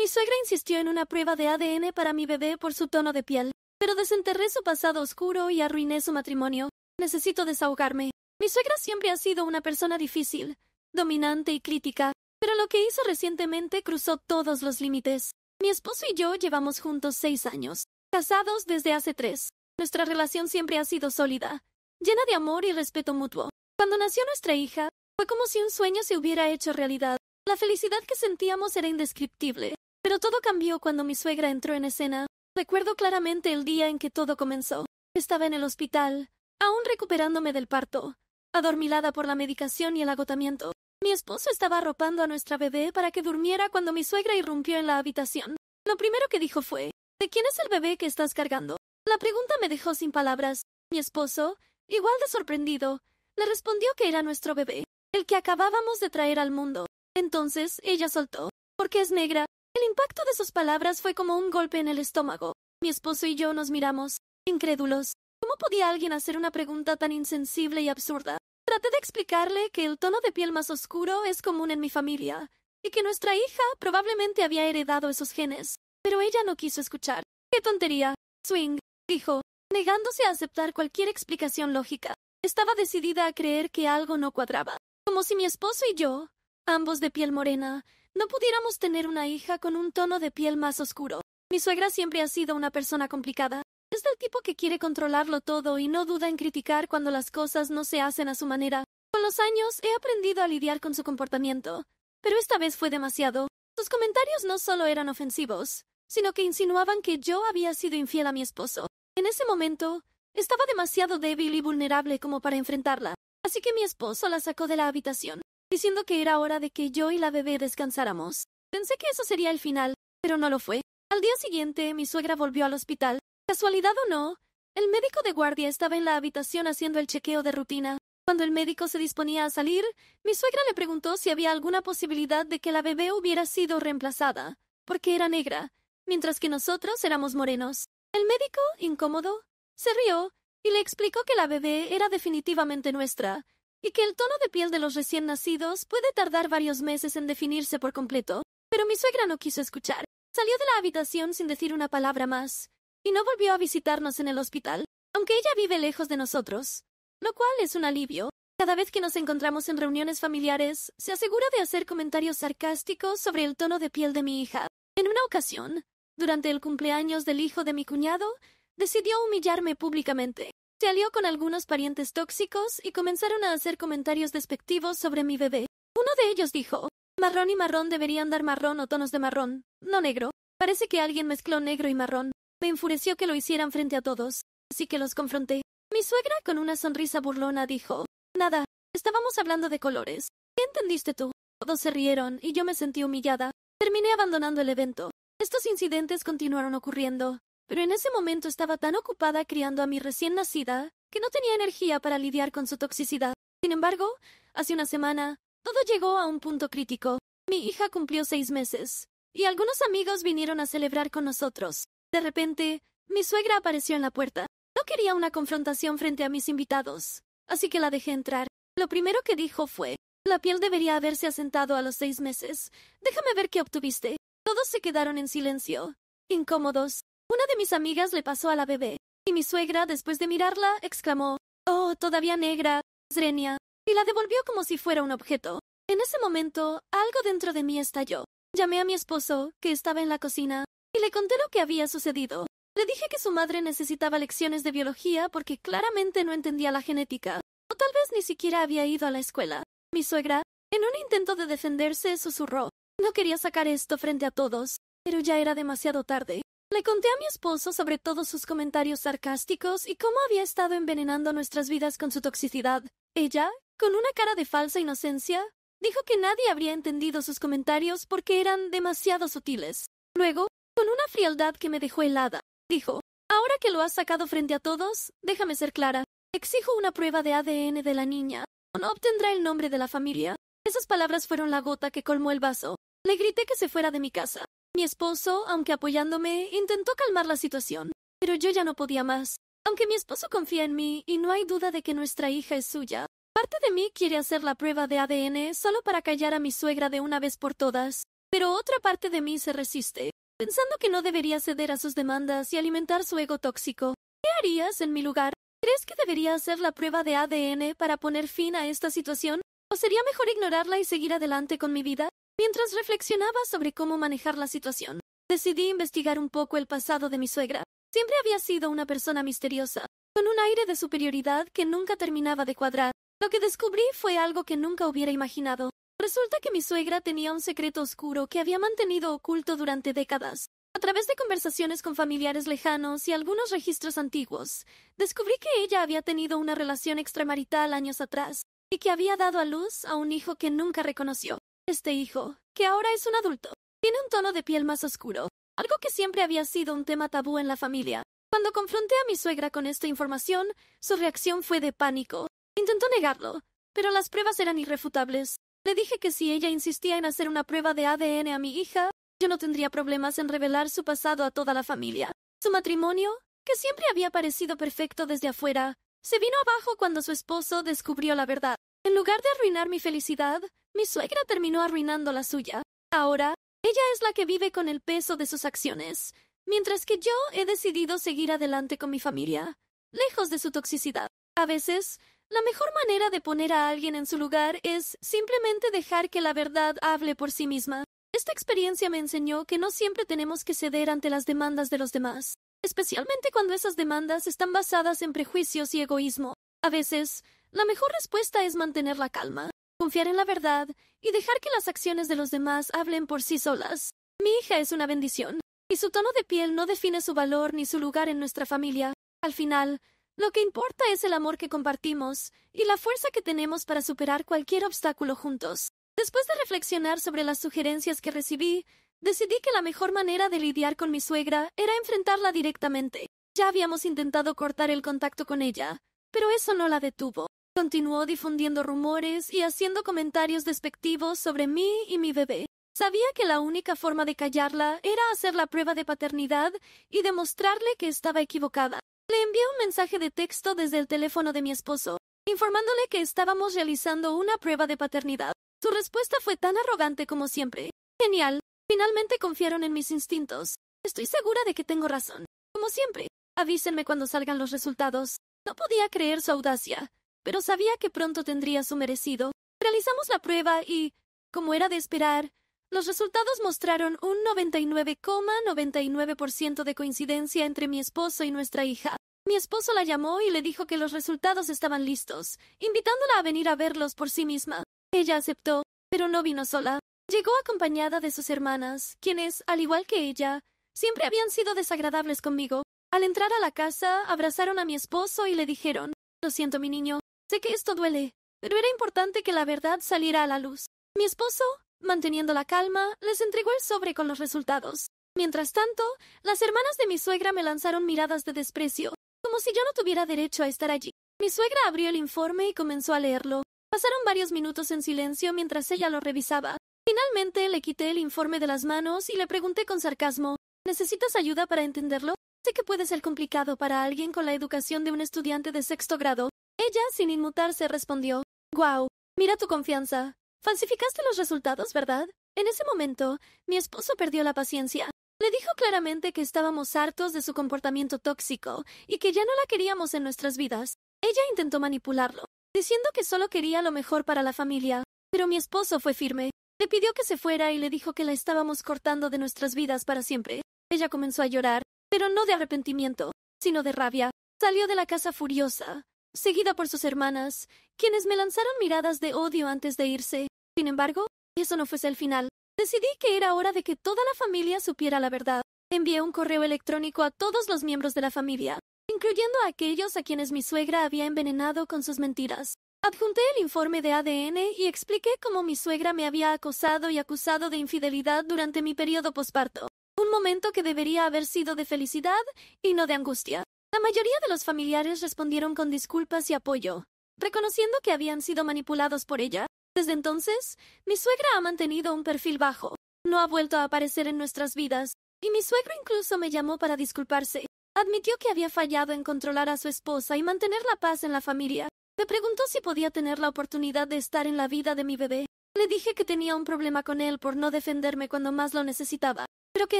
Mi suegra insistió en una prueba de ADN para mi bebé por su tono de piel, pero desenterré su pasado oscuro y arruiné su matrimonio. Necesito desahogarme. Mi suegra siempre ha sido una persona difícil, dominante y crítica, pero lo que hizo recientemente cruzó todos los límites. Mi esposo y yo llevamos juntos 6 años, casados desde hace 3. Nuestra relación siempre ha sido sólida, llena de amor y respeto mutuo. Cuando nació nuestra hija, fue como si un sueño se hubiera hecho realidad. La felicidad que sentíamos era indescriptible, pero todo cambió cuando mi suegra entró en escena. Recuerdo claramente el día en que todo comenzó. Estaba en el hospital, aún recuperándome del parto, adormilada por la medicación y el agotamiento. Mi esposo estaba arropando a nuestra bebé para que durmiera cuando mi suegra irrumpió en la habitación. Lo primero que dijo fue: ¿de quién es el bebé que estás cargando? La pregunta me dejó sin palabras. Mi esposo, igual de sorprendido, le respondió que era nuestro bebé, el que acabábamos de traer al mundo. Entonces ella soltó: «¿Porque es negra?». El impacto de sus palabras fue como un golpe en el estómago. Mi esposo y yo nos miramos, incrédulos. ¿Cómo podía alguien hacer una pregunta tan insensible y absurda? Traté de explicarle que el tono de piel más oscuro es común en mi familia, y que nuestra hija probablemente había heredado esos genes. Pero ella no quiso escuchar. «¡Qué tontería!», Swing dijo, negándose a aceptar cualquier explicación lógica. Estaba decidida a creer que algo no cuadraba. Como si mi esposo y yo, ambos de piel morena, no pudiéramos tener una hija con un tono de piel más oscuro. Mi suegra siempre ha sido una persona complicada. Es del tipo que quiere controlarlo todo y no duda en criticar cuando las cosas no se hacen a su manera. Con los años he aprendido a lidiar con su comportamiento, pero esta vez fue demasiado. Sus comentarios no solo eran ofensivos, sino que insinuaban que yo había sido infiel a mi esposo. En ese momento, estaba demasiado débil y vulnerable como para enfrentarla, así que mi esposo la sacó de la habitación, diciendo que era hora de que yo y la bebé descansáramos. Pensé que eso sería el final, pero no lo fue. Al día siguiente, mi suegra volvió al hospital. Casualidad o no, el médico de guardia estaba en la habitación haciendo el chequeo de rutina. Cuando el médico se disponía a salir, mi suegra le preguntó si había alguna posibilidad de que la bebé hubiera sido reemplazada, porque era negra, mientras que nosotros éramos morenos. El médico, incómodo, se rió y le explicó que la bebé era definitivamente nuestra, y que el tono de piel de los recién nacidos puede tardar varios meses en definirse por completo. Pero mi suegra no quiso escuchar. Salió de la habitación sin decir una palabra más, y no volvió a visitarnos en el hospital, aunque ella vive lejos de nosotros, lo cual es un alivio. Cada vez que nos encontramos en reuniones familiares, se asegura de hacer comentarios sarcásticos sobre el tono de piel de mi hija. En una ocasión, durante el cumpleaños del hijo de mi cuñado, decidió humillarme públicamente. Se alió con algunos parientes tóxicos y comenzaron a hacer comentarios despectivos sobre mi bebé. Uno de ellos dijo: «Marrón y marrón deberían dar marrón o tonos de marrón, no negro. Parece que alguien mezcló negro y marrón». Me enfureció que lo hicieran frente a todos, así que los confronté. Mi suegra, con una sonrisa burlona, dijo: «Nada, estábamos hablando de colores. ¿Qué entendiste tú?». Todos se rieron y yo me sentí humillada. Terminé abandonando el evento. Estos incidentes continuaron ocurriendo, pero en ese momento estaba tan ocupada criando a mi recién nacida que no tenía energía para lidiar con su toxicidad. Sin embargo, hace una semana, todo llegó a un punto crítico. Mi hija cumplió 6 meses, y algunos amigos vinieron a celebrar con nosotros. De repente, mi suegra apareció en la puerta. No quería una confrontación frente a mis invitados, así que la dejé entrar. Lo primero que dijo fue: «La piel debería haberse asentado a los 6 meses. Déjame ver qué obtuviste». Todos se quedaron en silencio, incómodos. Una de mis amigas le pasó a la bebé, y mi suegra, después de mirarla, exclamó: «Oh, todavía negra, Srenia», y la devolvió como si fuera un objeto. En ese momento, algo dentro de mí estalló. Llamé a mi esposo, que estaba en la cocina, y le conté lo que había sucedido. Le dije que su madre necesitaba lecciones de biología porque claramente no entendía la genética, o tal vez ni siquiera había ido a la escuela. Mi suegra, en un intento de defenderse, susurró: «No quería sacar esto frente a todos», pero ya era demasiado tarde. Le conté a mi esposo sobre todos sus comentarios sarcásticos y cómo había estado envenenando nuestras vidas con su toxicidad. Ella, con una cara de falsa inocencia, dijo que nadie habría entendido sus comentarios porque eran demasiado sutiles. Luego, con una frialdad que me dejó helada, dijo: «Ahora que lo has sacado frente a todos, déjame ser clara. Exijo una prueba de ADN de la niña, o no obtendrá el nombre de la familia». Esas palabras fueron la gota que colmó el vaso. Le grité que se fuera de mi casa. Mi esposo, aunque apoyándome, intentó calmar la situación, pero yo ya no podía más. Aunque mi esposo confía en mí y no hay duda de que nuestra hija es suya, parte de mí quiere hacer la prueba de ADN solo para callar a mi suegra de una vez por todas. pero otra parte de mí se resiste, pensando que no debería ceder a sus demandas y alimentar su ego tóxico. ¿Qué harías en mi lugar? ¿Crees que debería hacer la prueba de ADN para poner fin a esta situación? ¿O sería mejor ignorarla y seguir adelante con mi vida? Mientras reflexionaba sobre cómo manejar la situación, decidí investigar un poco el pasado de mi suegra. Siempre había sido una persona misteriosa, con un aire de superioridad que nunca terminaba de cuadrar. Lo que descubrí fue algo que nunca hubiera imaginado. Resulta que mi suegra tenía un secreto oscuro que había mantenido oculto durante décadas. A través de conversaciones con familiares lejanos y algunos registros antiguos, descubrí que ella había tenido una relación extramarital años atrás y que había dado a luz a un hijo que nunca reconoció. Este hijo, que ahora es un adulto, tiene un tono de piel más oscuro, algo que siempre había sido un tema tabú en la familia. Cuando confronté a mi suegra con esta información, su reacción fue de pánico. Intentó negarlo, pero las pruebas eran irrefutables. Le dije que si ella insistía en hacer una prueba de ADN a mi hija, yo no tendría problemas en revelar su pasado a toda la familia. Su matrimonio, que siempre había parecido perfecto desde afuera, se vino abajo cuando su esposo descubrió la verdad. En lugar de arruinar mi felicidad, mi suegra terminó arruinando la suya. Ahora, ella es la que vive con el peso de sus acciones, mientras que yo he decidido seguir adelante con mi familia, lejos de su toxicidad. A veces, la mejor manera de poner a alguien en su lugar es simplemente dejar que la verdad hable por sí misma. Esta experiencia me enseñó que no siempre tenemos que ceder ante las demandas de los demás, especialmente cuando esas demandas están basadas en prejuicios y egoísmo. A veces, la mejor respuesta es mantener la calma, confiar en la verdad y dejar que las acciones de los demás hablen por sí solas. Mi hija es una bendición, y su tono de piel no define su valor ni su lugar en nuestra familia. Al final, lo que importa es el amor que compartimos y la fuerza que tenemos para superar cualquier obstáculo juntos. Después de reflexionar sobre las sugerencias que recibí, decidí que la mejor manera de lidiar con mi suegra era enfrentarla directamente. Ya habíamos intentado cortar el contacto con ella, pero eso no la detuvo. Continuó difundiendo rumores y haciendo comentarios despectivos sobre mí y mi bebé. Sabía que la única forma de callarla era hacer la prueba de paternidad y demostrarle que estaba equivocada. Le envié un mensaje de texto desde el teléfono de mi esposo, informándole que estábamos realizando una prueba de paternidad. Su respuesta fue tan arrogante como siempre. Genial. Finalmente confiaron en mis instintos. Estoy segura de que tengo razón. Como siempre, avísenme cuando salgan los resultados. No podía creer su audacia, pero sabía que pronto tendría su merecido. Realizamos la prueba y, como era de esperar, los resultados mostraron un 99,99% de coincidencia entre mi esposo y nuestra hija. Mi esposo la llamó y le dijo que los resultados estaban listos, invitándola a venir a verlos por sí misma. Ella aceptó, pero no vino sola. Llegó acompañada de sus hermanas, quienes, al igual que ella, siempre habían sido desagradables conmigo. Al entrar a la casa, abrazaron a mi esposo y le dijeron: «Lo siento, mi niño, sé que esto duele, pero era importante que la verdad saliera a la luz». Mi esposo, manteniendo la calma, les entregó el sobre con los resultados. Mientras tanto, las hermanas de mi suegra me lanzaron miradas de desprecio, como si yo no tuviera derecho a estar allí. Mi suegra abrió el informe y comenzó a leerlo. Pasaron varios minutos en silencio mientras ella lo revisaba. Finalmente le quité el informe de las manos y le pregunté con sarcasmo: «¿Necesitas ayuda para entenderlo? Sé que puede ser complicado para alguien con la educación de un estudiante de 6º grado». Ella, sin inmutarse, respondió: «Guau, mira tu confianza. Falsificaste los resultados, ¿verdad?». En ese momento, mi esposo perdió la paciencia. Le dijo claramente que estábamos hartos de su comportamiento tóxico y que ya no la queríamos en nuestras vidas. Ella intentó manipularlo, diciendo que solo quería lo mejor para la familia, pero mi esposo fue firme. Le pidió que se fuera y le dijo que la estábamos cortando de nuestras vidas para siempre. Ella comenzó a llorar, pero no de arrepentimiento, sino de rabia. Salió de la casa furiosa, seguida por sus hermanas, quienes me lanzaron miradas de odio antes de irse. Sin embargo, eso no fuese el final. Decidí que era hora de que toda la familia supiera la verdad. Envié un correo electrónico a todos los miembros de la familia, incluyendo a aquellos a quienes mi suegra había envenenado con sus mentiras. Adjunté el informe de ADN y expliqué cómo mi suegra me había acosado y acusado de infidelidad durante mi periodo posparto, un momento que debería haber sido de felicidad y no de angustia. La mayoría de los familiares respondieron con disculpas y apoyo, reconociendo que habían sido manipulados por ella. Desde entonces, mi suegra ha mantenido un perfil bajo. No ha vuelto a aparecer en nuestras vidas, y mi suegro incluso me llamó para disculparse. Admitió que había fallado en controlar a su esposa y mantener la paz en la familia. Me preguntó si podía tener la oportunidad de estar en la vida de mi bebé. Le dije que tenía un problema con él por no defenderme cuando más lo necesitaba, pero que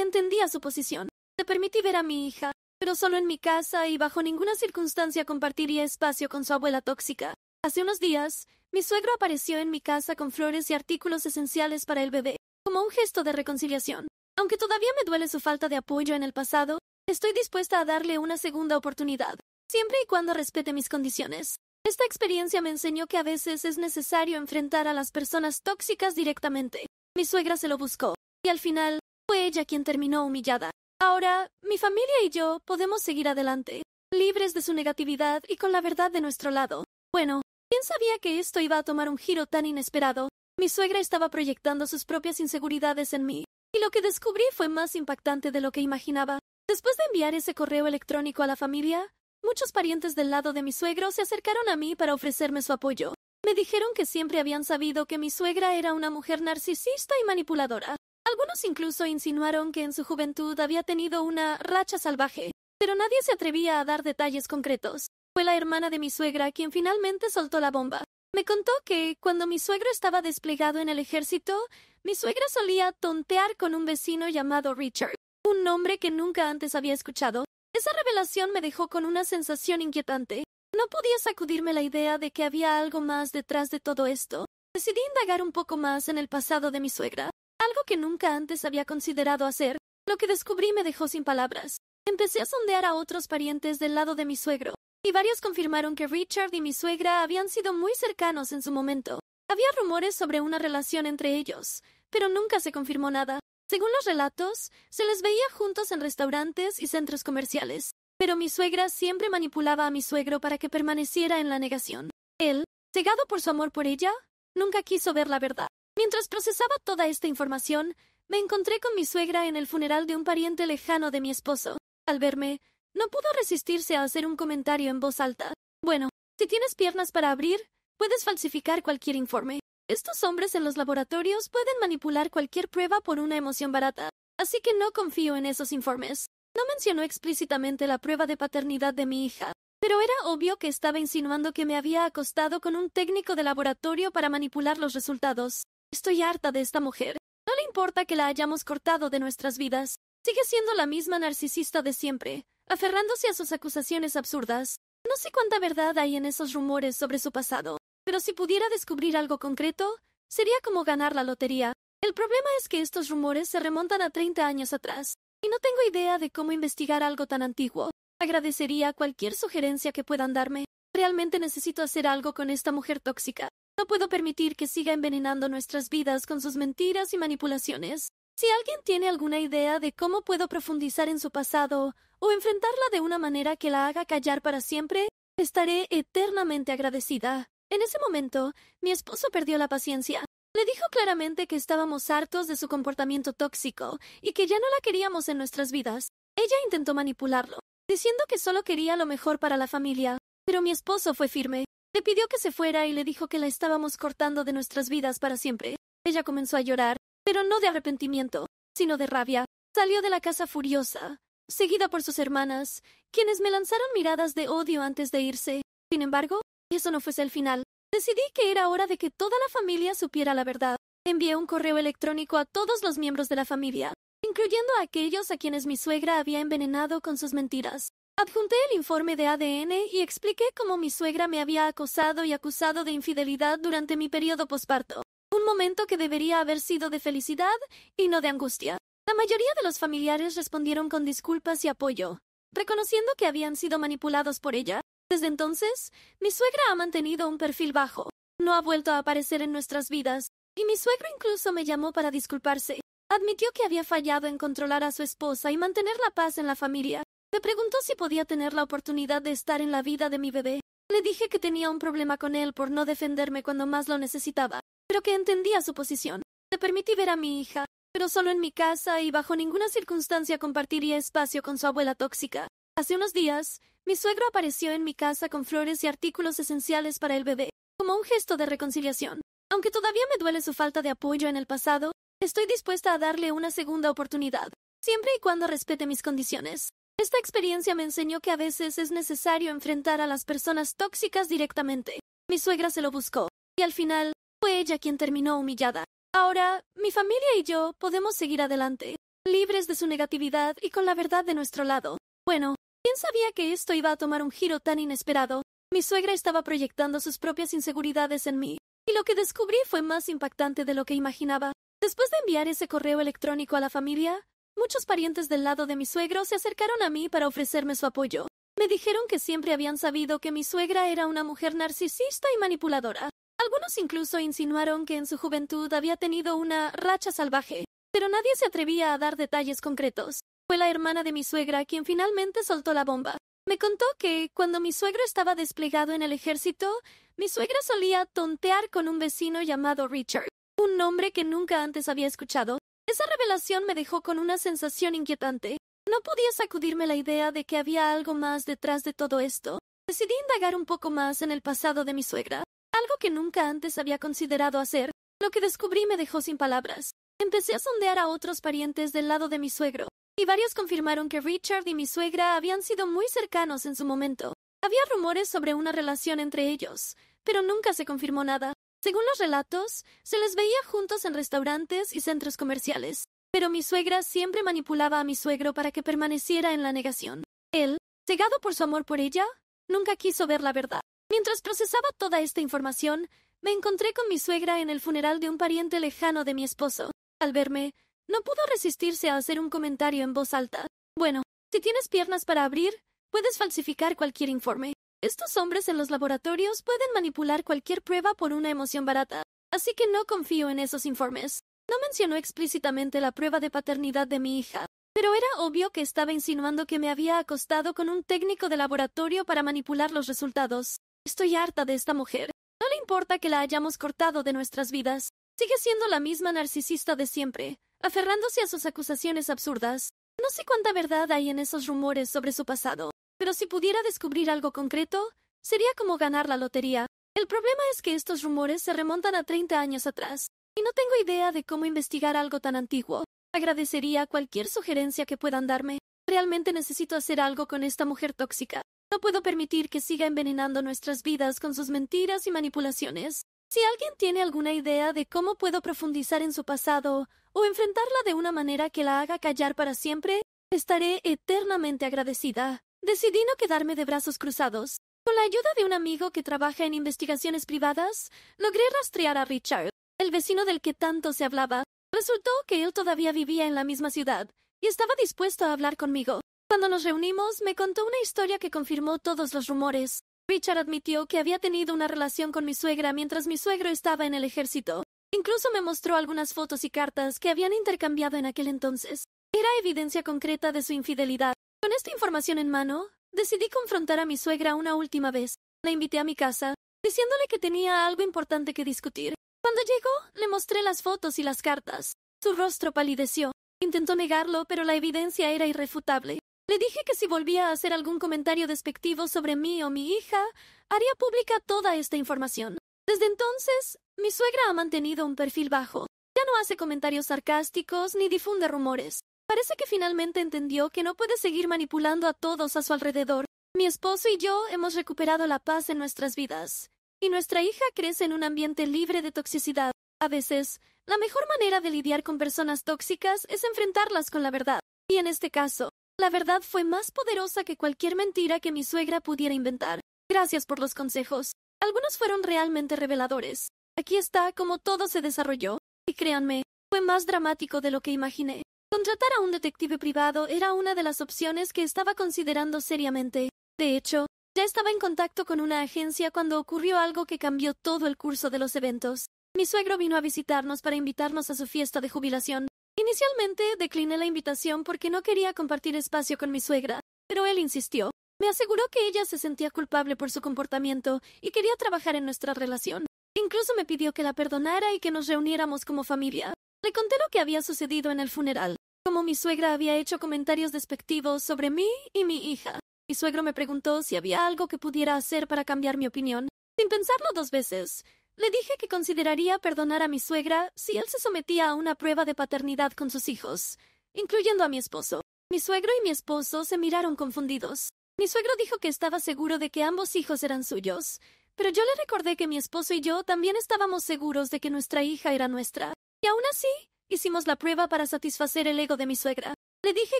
entendía su posición. Le permití ver a mi hija, pero solo en mi casa y bajo ninguna circunstancia compartiría espacio con su abuela tóxica. Hace unos días, mi suegro apareció en mi casa con flores y artículos esenciales para el bebé, como un gesto de reconciliación. Aunque todavía me duele su falta de apoyo en el pasado, estoy dispuesta a darle una segunda oportunidad, siempre y cuando respete mis condiciones. Esta experiencia me enseñó que a veces es necesario enfrentar a las personas tóxicas directamente. Mi suegra se lo buscó, y al final, fue ella quien terminó humillada. Ahora, mi familia y yo podemos seguir adelante, libres de su negatividad y con la verdad de nuestro lado. Bueno, ¿quién sabía que esto iba a tomar un giro tan inesperado? Mi suegra estaba proyectando sus propias inseguridades en mí, y lo que descubrí fue más impactante de lo que imaginaba. Después de enviar ese correo electrónico a la familia, muchos parientes del lado de mi suegro se acercaron a mí para ofrecerme su apoyo. Me dijeron que siempre habían sabido que mi suegra era una mujer narcisista y manipuladora. Algunos incluso insinuaron que en su juventud había tenido una racha salvaje, pero nadie se atrevía a dar detalles concretos. Fue la hermana de mi suegra quien finalmente soltó la bomba. Me contó que, cuando mi suegro estaba desplegado en el ejército, mi suegra solía tontear con un vecino llamado Richard, un nombre que nunca antes había escuchado. Esa revelación me dejó con una sensación inquietante. No podía sacudirme la idea de que había algo más detrás de todo esto. Decidí indagar un poco más en el pasado de mi suegra, algo que nunca antes había considerado hacer. Lo que descubrí me dejó sin palabras. Empecé a sondear a otros parientes del lado de mi suegro, y varios confirmaron que Richard y mi suegra habían sido muy cercanos en su momento. Había rumores sobre una relación entre ellos, pero nunca se confirmó nada. Según los relatos, se les veía juntos en restaurantes y centros comerciales, pero mi suegra siempre manipulaba a mi suegro para que permaneciera en la negación. Él, cegado por su amor por ella, nunca quiso ver la verdad. Mientras procesaba toda esta información, me encontré con mi suegra en el funeral de un pariente lejano de mi esposo. Al verme, no pudo resistirse a hacer un comentario en voz alta. Bueno, si tienes piernas para abrir, puedes falsificar cualquier informe. Estos hombres en los laboratorios pueden manipular cualquier prueba por una emoción barata, así que no confío en esos informes. No mencionó explícitamente la prueba de paternidad de mi hija, pero era obvio que estaba insinuando que me había acostado con un técnico de laboratorio para manipular los resultados. Estoy harta de esta mujer. No le importa que la hayamos cortado de nuestras vidas. Sigue siendo la misma narcisista de siempre, aferrándose a sus acusaciones absurdas. No sé cuánta verdad hay en esos rumores sobre su pasado, pero si pudiera descubrir algo concreto, sería como ganar la lotería. El problema es que estos rumores se remontan a 30 años atrás, y no tengo idea de cómo investigar algo tan antiguo. Agradecería cualquier sugerencia que puedan darme. Realmente necesito hacer algo con esta mujer tóxica. No puedo permitir que siga envenenando nuestras vidas con sus mentiras y manipulaciones. Si alguien tiene alguna idea de cómo puedo profundizar en su pasado o enfrentarla de una manera que la haga callar para siempre, estaré eternamente agradecida. En ese momento, mi esposo perdió la paciencia. Le dijo claramente que estábamos hartos de su comportamiento tóxico y que ya no la queríamos en nuestras vidas. Ella intentó manipularlo, diciendo que solo quería lo mejor para la familia, pero mi esposo fue firme. Le pidió que se fuera y le dijo que la estábamos cortando de nuestras vidas para siempre. Ella comenzó a llorar, pero no de arrepentimiento, sino de rabia. Salió de la casa furiosa, seguida por sus hermanas, quienes me lanzaron miradas de odio antes de irse. Sin embargo, eso no fuese el final. Decidí que era hora de que toda la familia supiera la verdad. Envié un correo electrónico a todos los miembros de la familia, incluyendo a aquellos a quienes mi suegra había envenenado con sus mentiras. Adjunté el informe de ADN y expliqué cómo mi suegra me había acosado y acusado de infidelidad durante mi periodo posparto. Un momento que debería haber sido de felicidad y no de angustia. La mayoría de los familiares respondieron con disculpas y apoyo, reconociendo que habían sido manipulados por ella. Desde entonces, mi suegra ha mantenido un perfil bajo. No ha vuelto a aparecer en nuestras vidas, y mi suegro incluso me llamó para disculparse. Admitió que había fallado en controlar a su esposa y mantener la paz en la familia. Me preguntó si podía tener la oportunidad de estar en la vida de mi bebé. Le dije que tenía un problema con él por no defenderme cuando más lo necesitaba, pero que entendía su posición. Le permití ver a mi hija, pero solo en mi casa y bajo ninguna circunstancia compartiría espacio con su abuela tóxica. Hace unos días, mi suegro apareció en mi casa con flores y artículos esenciales para el bebé, como un gesto de reconciliación. Aunque todavía me duele su falta de apoyo en el pasado, estoy dispuesta a darle una segunda oportunidad, siempre y cuando respete mis condiciones. Esta experiencia me enseñó que a veces es necesario enfrentar a las personas tóxicas directamente. Mi suegra se lo buscó, y al final, Fue ella quien terminó humillada. Ahora, mi familia y yo podemos seguir adelante, libres de su negatividad y con la verdad de nuestro lado. Bueno, ¿quién sabía que esto iba a tomar un giro tan inesperado? Mi suegra estaba proyectando sus propias inseguridades en mí, y lo que descubrí fue más impactante de lo que imaginaba. Después de enviar ese correo electrónico a la familia, muchos parientes del lado de mi suegro se acercaron a mí para ofrecerme su apoyo. Me dijeron que siempre habían sabido que mi suegra era una mujer narcisista y manipuladora. Algunos incluso insinuaron que en su juventud había tenido una racha salvaje, pero nadie se atrevía a dar detalles concretos. Fue la hermana de mi suegra quien finalmente soltó la bomba. Me contó que, cuando mi suegro estaba desplegado en el ejército, mi suegra solía tontear con un vecino llamado Richard, un nombre que nunca antes había escuchado. Esa revelación me dejó con una sensación inquietante. No podía sacudirme la idea de que había algo más detrás de todo esto. Decidí indagar un poco más en el pasado de mi suegra, algo que nunca antes había considerado hacer. Lo que descubrí me dejó sin palabras. Empecé a sondear a otros parientes del lado de mi suegro, y varios confirmaron que Richard y mi suegra habían sido muy cercanos en su momento. Había rumores sobre una relación entre ellos, pero nunca se confirmó nada. Según los relatos, se les veía juntos en restaurantes y centros comerciales, pero mi suegra siempre manipulaba a mi suegro para que permaneciera en la negación. Él, cegado por su amor por ella, nunca quiso ver la verdad. Mientras procesaba toda esta información, me encontré con mi suegra en el funeral de un pariente lejano de mi esposo. Al verme, no pudo resistirse a hacer un comentario en voz alta. Bueno, si tienes piernas para abrir, puedes falsificar cualquier informe. Estos hombres en los laboratorios pueden manipular cualquier prueba por una emoción barata, así que no confío en esos informes. No mencionó explícitamente la prueba de paternidad de mi hija, pero era obvio que estaba insinuando que me había acostado con un técnico de laboratorio para manipular los resultados. Estoy harta de esta mujer. No le importa que la hayamos cortado de nuestras vidas. Sigue siendo la misma narcisista de siempre, aferrándose a sus acusaciones absurdas. No sé cuánta verdad hay en esos rumores sobre su pasado, pero si pudiera descubrir algo concreto, sería como ganar la lotería. El problema es que estos rumores se remontan a 30 años atrás, y no tengo idea de cómo investigar algo tan antiguo. Agradecería cualquier sugerencia que puedan darme. Realmente necesito hacer algo con esta mujer tóxica. No puedo permitir que siga envenenando nuestras vidas con sus mentiras y manipulaciones. Si alguien tiene alguna idea de cómo puedo profundizar en su pasado o enfrentarla de una manera que la haga callar para siempre, estaré eternamente agradecida. Decidí no quedarme de brazos cruzados. Con la ayuda de un amigo que trabaja en investigaciones privadas, logré rastrear a Richard, el vecino del que tanto se hablaba. Resultó que él todavía vivía en la misma ciudad y estaba dispuesto a hablar conmigo. Cuando nos reunimos, me contó una historia que confirmó todos los rumores. Richard admitió que había tenido una relación con mi suegra mientras mi suegro estaba en el ejército. Incluso me mostró algunas fotos y cartas que habían intercambiado en aquel entonces. Era evidencia concreta de su infidelidad. Con esta información en mano, decidí confrontar a mi suegra una última vez. La invité a mi casa, diciéndole que tenía algo importante que discutir. Cuando llegó, le mostré las fotos y las cartas. Su rostro palideció. Intentó negarlo, pero la evidencia era irrefutable. Le dije que si volvía a hacer algún comentario despectivo sobre mí o mi hija, haría pública toda esta información. Desde entonces, mi suegra ha mantenido un perfil bajo. Ya no hace comentarios sarcásticos ni difunde rumores. Parece que finalmente entendió que no puede seguir manipulando a todos a su alrededor. Mi esposo y yo hemos recuperado la paz en nuestras vidas, y nuestra hija crece en un ambiente libre de toxicidad. A veces, la mejor manera de lidiar con personas tóxicas es enfrentarlas con la verdad. Y en este caso, la verdad fue más poderosa que cualquier mentira que mi suegra pudiera inventar. Gracias por los consejos. Algunos fueron realmente reveladores. Aquí está cómo todo se desarrolló. Y créanme, fue más dramático de lo que imaginé. Contratar a un detective privado era una de las opciones que estaba considerando seriamente. De hecho, ya estaba en contacto con una agencia cuando ocurrió algo que cambió todo el curso de los eventos. Mi suegro vino a visitarnos para invitarnos a su fiesta de jubilación. Inicialmente decliné la invitación porque no quería compartir espacio con mi suegra, pero él insistió. Me aseguró que ella se sentía culpable por su comportamiento y quería trabajar en nuestra relación. Incluso me pidió que la perdonara y que nos reuniéramos como familia. Le conté lo que había sucedido en el funeral, como mi suegra había hecho comentarios despectivos sobre mí y mi hija. Mi suegro me preguntó si había algo que pudiera hacer para cambiar mi opinión. Sin pensarlo dos veces, le dije que consideraría perdonar a mi suegra si él se sometía a una prueba de paternidad con sus hijos, incluyendo a mi esposo. Mi suegro y mi esposo se miraron confundidos. Mi suegro dijo que estaba seguro de que ambos hijos eran suyos, pero yo le recordé que mi esposo y yo también estábamos seguros de que nuestra hija era nuestra. Y aún así, hicimos la prueba para satisfacer el ego de mi suegra. Le dije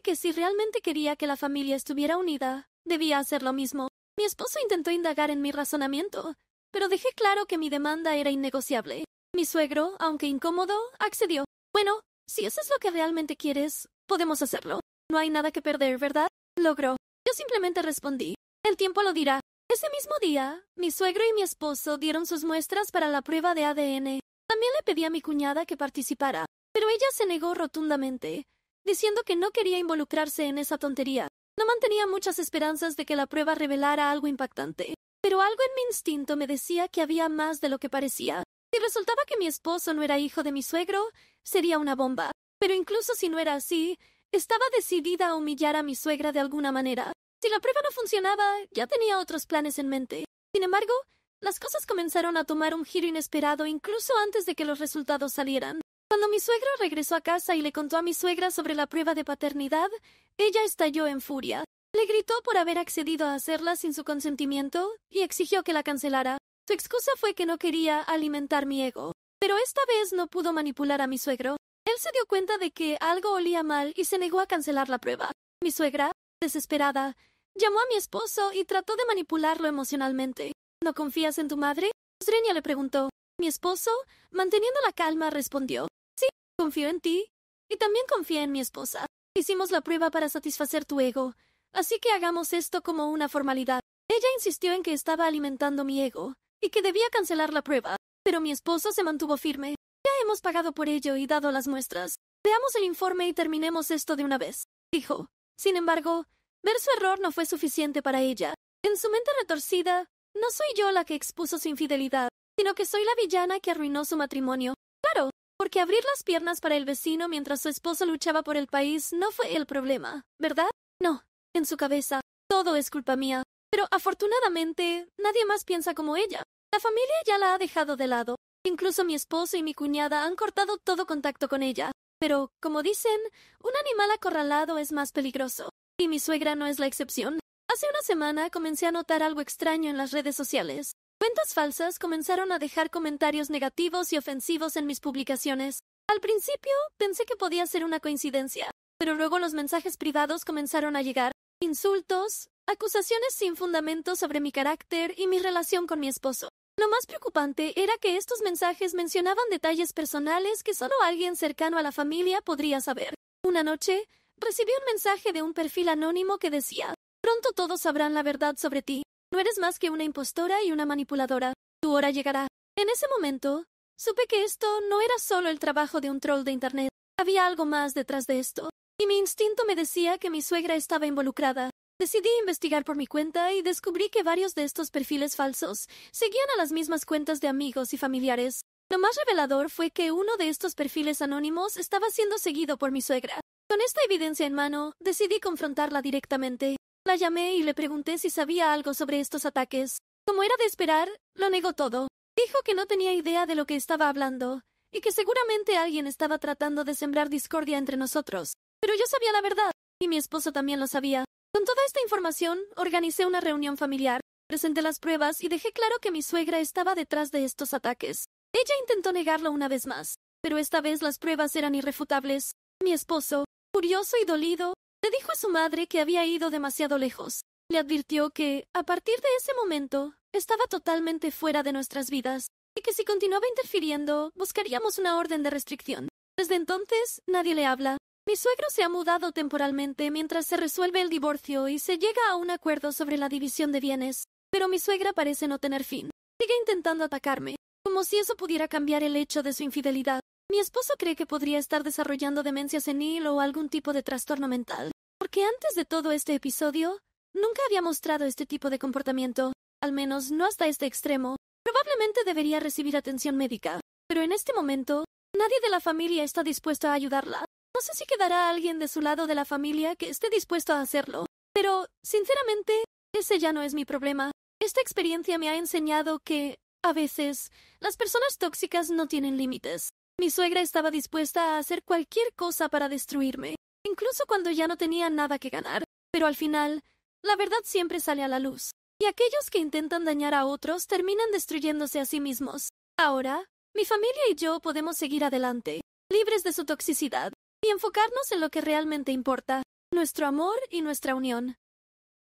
que si realmente quería que la familia estuviera unida, debía hacer lo mismo. Mi esposo intentó indagar en mi razonamiento, pero dejé claro que mi demanda era innegociable. Mi suegro, aunque incómodo, accedió. Bueno, si eso es lo que realmente quieres, podemos hacerlo. No hay nada que perder, ¿verdad? Logró. Yo simplemente respondí. El tiempo lo dirá. Ese mismo día, mi suegro y mi esposo dieron sus muestras para la prueba de ADN. También le pedí a mi cuñada que participara, pero ella se negó rotundamente, diciendo que no quería involucrarse en esa tontería. No mantenía muchas esperanzas de que la prueba revelara algo impactante, pero algo en mi instinto me decía que había más de lo que parecía. Si resultaba que mi esposo no era hijo de mi suegro, sería una bomba. Pero incluso si no era así, estaba decidida a humillar a mi suegra de alguna manera. Si la prueba no funcionaba, ya tenía otros planes en mente. Sin embargo, las cosas comenzaron a tomar un giro inesperado incluso antes de que los resultados salieran. Cuando mi suegro regresó a casa y le contó a mi suegra sobre la prueba de paternidad, ella estalló en furia. Le gritó por haber accedido a hacerla sin su consentimiento y exigió que la cancelara. Su excusa fue que no quería alimentar mi ego. Pero esta vez no pudo manipular a mi suegro. Él se dio cuenta de que algo olía mal y se negó a cancelar la prueba. Mi suegra, desesperada, llamó a mi esposo y trató de manipularlo emocionalmente. ¿No confías en tu madre? Srenia le preguntó. Mi esposo, manteniendo la calma, respondió. Sí, confío en ti. Y también confía en mi esposa. Hicimos la prueba para satisfacer tu ego. Así que hagamos esto como una formalidad. Ella insistió en que estaba alimentando mi ego y que debía cancelar la prueba, pero mi esposo se mantuvo firme. Ya hemos pagado por ello y dado las muestras. Veamos el informe y terminemos esto de una vez, dijo. Sin embargo, ver su error no fue suficiente para ella. En su mente retorcida, no soy yo la que expuso su infidelidad, sino que soy la villana que arruinó su matrimonio. Claro, porque abrir las piernas para el vecino mientras su esposo luchaba por el país no fue el problema, ¿verdad? No, en su cabeza, todo es culpa mía. Pero afortunadamente, nadie más piensa como ella. La familia ya la ha dejado de lado. Incluso mi esposo y mi cuñada han cortado todo contacto con ella. Pero, como dicen, un animal acorralado es más peligroso. Y mi suegra no es la excepción. Hace una semana comencé a notar algo extraño en las redes sociales. Cuentas falsas comenzaron a dejar comentarios negativos y ofensivos en mis publicaciones. Al principio pensé que podía ser una coincidencia, pero luego los mensajes privados comenzaron a llegar. Insultos, acusaciones sin fundamento sobre mi carácter y mi relación con mi esposo. Lo más preocupante era que estos mensajes mencionaban detalles personales que solo alguien cercano a la familia podría saber. Una noche, recibí un mensaje de un perfil anónimo que decía: «Pronto todos sabrán la verdad sobre ti. No eres más que una impostora y una manipuladora. Tu hora llegará». En ese momento, supe que esto no era solo el trabajo de un troll de internet. Había algo más detrás de esto. Y mi instinto me decía que mi suegra estaba involucrada. Decidí investigar por mi cuenta y descubrí que varios de estos perfiles falsos seguían a las mismas cuentas de amigos y familiares. Lo más revelador fue que uno de estos perfiles anónimos estaba siendo seguido por mi suegra. Con esta evidencia en mano, decidí confrontarla directamente. La llamé y le pregunté si sabía algo sobre estos ataques. Como era de esperar, lo negó todo. Dijo que no tenía idea de lo que estaba hablando y que seguramente alguien estaba tratando de sembrar discordia entre nosotros. Pero yo sabía la verdad, y mi esposo también lo sabía. Con toda esta información, organicé una reunión familiar, presenté las pruebas y dejé claro que mi suegra estaba detrás de estos ataques. Ella intentó negarlo una vez más, pero esta vez las pruebas eran irrefutables. Mi esposo, furioso y dolido, le dijo a su madre que había ido demasiado lejos. Le advirtió que, a partir de ese momento, estaba totalmente fuera de nuestras vidas, y que si continuaba interfiriendo, buscaríamos una orden de restricción. Desde entonces, nadie le habla. Mi suegro se ha mudado temporalmente mientras se resuelve el divorcio y se llega a un acuerdo sobre la división de bienes. Pero mi suegra parece no tener fin. Sigue intentando atacarme, como si eso pudiera cambiar el hecho de su infidelidad. Mi esposo cree que podría estar desarrollando demencia senil o algún tipo de trastorno mental. Porque antes de todo este episodio, nunca había mostrado este tipo de comportamiento. Al menos no hasta este extremo. Probablemente debería recibir atención médica. Pero en este momento, nadie de la familia está dispuesto a ayudarla. No sé si quedará alguien de su lado de la familia que esté dispuesto a hacerlo. Pero, sinceramente, ese ya no es mi problema. Esta experiencia me ha enseñado que, a veces, las personas tóxicas no tienen límites. Mi suegra estaba dispuesta a hacer cualquier cosa para destruirme, incluso cuando ya no tenía nada que ganar. Pero al final, la verdad siempre sale a la luz. y aquellos que intentan dañar a otros terminan destruyéndose a sí mismos. Ahora, mi familia y yo podemos seguir adelante, libres de su toxicidad, y enfocarnos en lo que realmente importa, nuestro amor y nuestra unión.